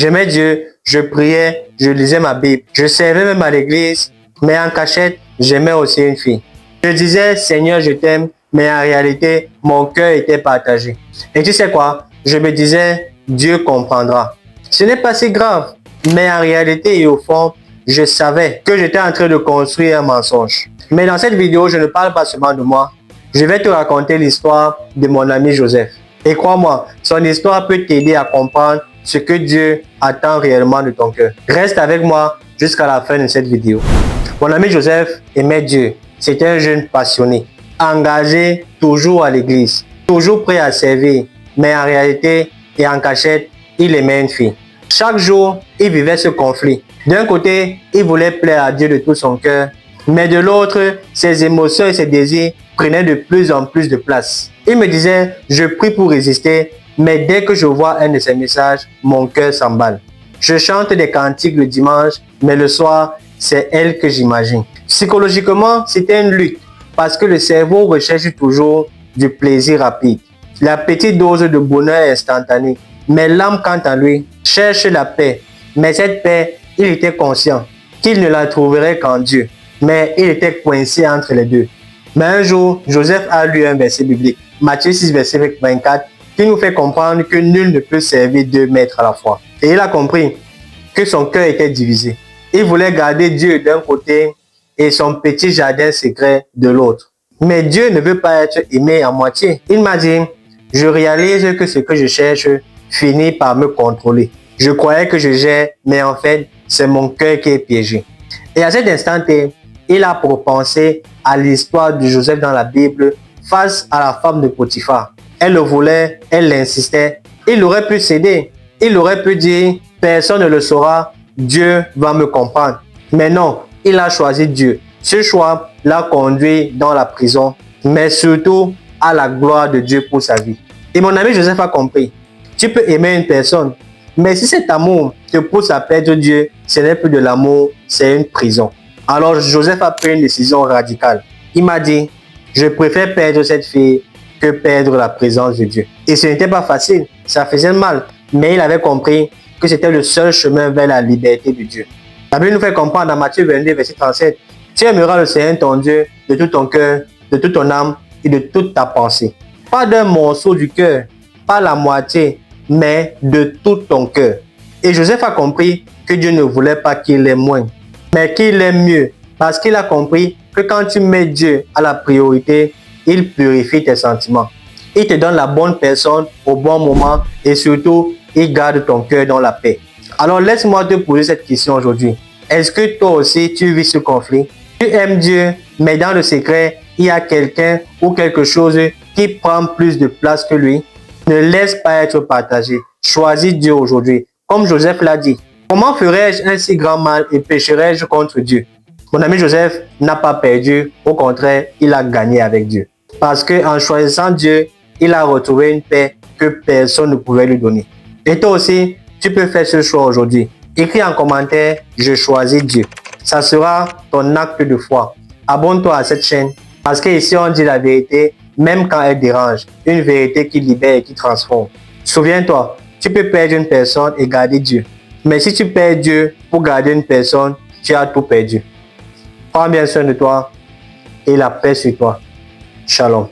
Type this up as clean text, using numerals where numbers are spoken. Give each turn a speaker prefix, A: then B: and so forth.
A: J'aimais Dieu, je priais, je lisais ma Bible. Je servais même à l'église, mais en cachette, j'aimais aussi une fille. Je disais, Seigneur, je t'aime, mais en réalité, mon cœur était partagé. Et tu sais quoi? Je me disais, Dieu comprendra. Ce n'est pas si grave, mais en réalité et au fond, je savais que j'étais en train de construire un mensonge. Mais dans cette vidéo, je ne parle pas seulement de moi. Je vais te raconter l'histoire de mon ami Joseph. Et crois-moi, son histoire peut t'aider à comprendre ce que Dieu attend réellement de ton cœur. Reste avec moi jusqu'à la fin de cette vidéo. Mon ami Joseph aimait Dieu. C'était un jeune passionné, engagé toujours à l'église, toujours prêt à servir. Mais en réalité et en cachette, il aimait une fille. Chaque jour, il vivait ce conflit. D'un côté, il voulait plaire à Dieu de tout son cœur, mais de l'autre, ses émotions et ses désirs prenaient de plus en plus de place. Il me disait, je prie pour résister, mais dès que je vois un de ses messages, mon cœur s'emballe. Je chante des cantiques le dimanche, mais le soir, c'est elle que j'imagine. Psychologiquement, c'était une lutte, parce que le cerveau recherche toujours du plaisir rapide, la petite dose de bonheur instantané. Mais l'âme, quant à lui, cherche la paix. Mais cette paix, il était conscient qu'il ne la trouverait qu'en Dieu. Mais il était coincé entre les deux. Mais un jour, Joseph a lu un verset biblique, Matthieu 6, verset 24, qui nous fait comprendre que nul ne peut servir deux maîtres à la fois. Et il a compris que son cœur était divisé. Il voulait garder Dieu d'un côté et son petit jardin secret de l'autre. Mais Dieu ne veut pas être aimé à moitié. Il m'a dit, je réalise que ce que je cherche finit par me contrôler. Je croyais que je gère, mais en fait, c'est mon cœur qui est piégé. Et à cet instant, il a repensé à l'histoire de Joseph dans la Bible face à la femme de Potiphar. Elle le voulait, elle l'insistait. Il aurait pu céder. Il aurait pu dire, personne ne le saura, Dieu va me comprendre. Mais non, il a choisi Dieu. Ce choix l'a conduit dans la prison, mais surtout à la gloire de Dieu pour sa vie. Et mon ami Joseph a compris. Tu peux aimer une personne, mais si cet amour te pousse à perdre Dieu, ce n'est plus de l'amour, c'est une prison. Alors Joseph a pris une décision radicale. Il m'a dit, je préfère perdre cette fille que perdre la présence de Dieu. Et ce n'était pas facile, ça faisait mal, mais il avait compris que c'était le seul chemin vers la liberté de Dieu. La Bible nous fait comprendre dans Matthieu 22, verset 37, tu aimeras le Seigneur ton Dieu de tout ton cœur, de toute ton âme et de toute ta pensée. Pas d'un morceau du cœur, pas la moitié, mais de tout ton cœur. Et Joseph a compris que Dieu ne voulait pas qu'il aime moins, mais qu'il aime mieux, parce qu'il a compris que quand tu mets Dieu à la priorité, il purifie tes sentiments. Il te donne la bonne personne au bon moment et surtout, il garde ton cœur dans la paix. Alors laisse-moi te poser cette question aujourd'hui. Est-ce que toi aussi tu vis ce conflit? Tu aimes Dieu, mais dans le secret, il y a quelqu'un ou quelque chose qui prend plus de place que lui? Ne laisse pas être partagé. Choisis Dieu aujourd'hui. Comme Joseph l'a dit, comment ferais-je un si grand mal et pécherais-je contre Dieu? Mon ami Joseph n'a pas perdu, au contraire, il a gagné avec Dieu. Parce qu'en choisissant Dieu, il a retrouvé une paix que personne ne pouvait lui donner. Et toi aussi, tu peux faire ce choix aujourd'hui. Écris en commentaire, je choisis Dieu. Ça sera ton acte de foi. Abonne-toi à cette chaîne parce qu'ici on dit la vérité, même quand elle dérange. Une vérité qui libère et qui transforme. Souviens-toi, tu peux perdre une personne et garder Dieu. Mais si tu perds Dieu pour garder une personne, tu as tout perdu. Prends bien soin de toi et la paix sur toi. Shalom.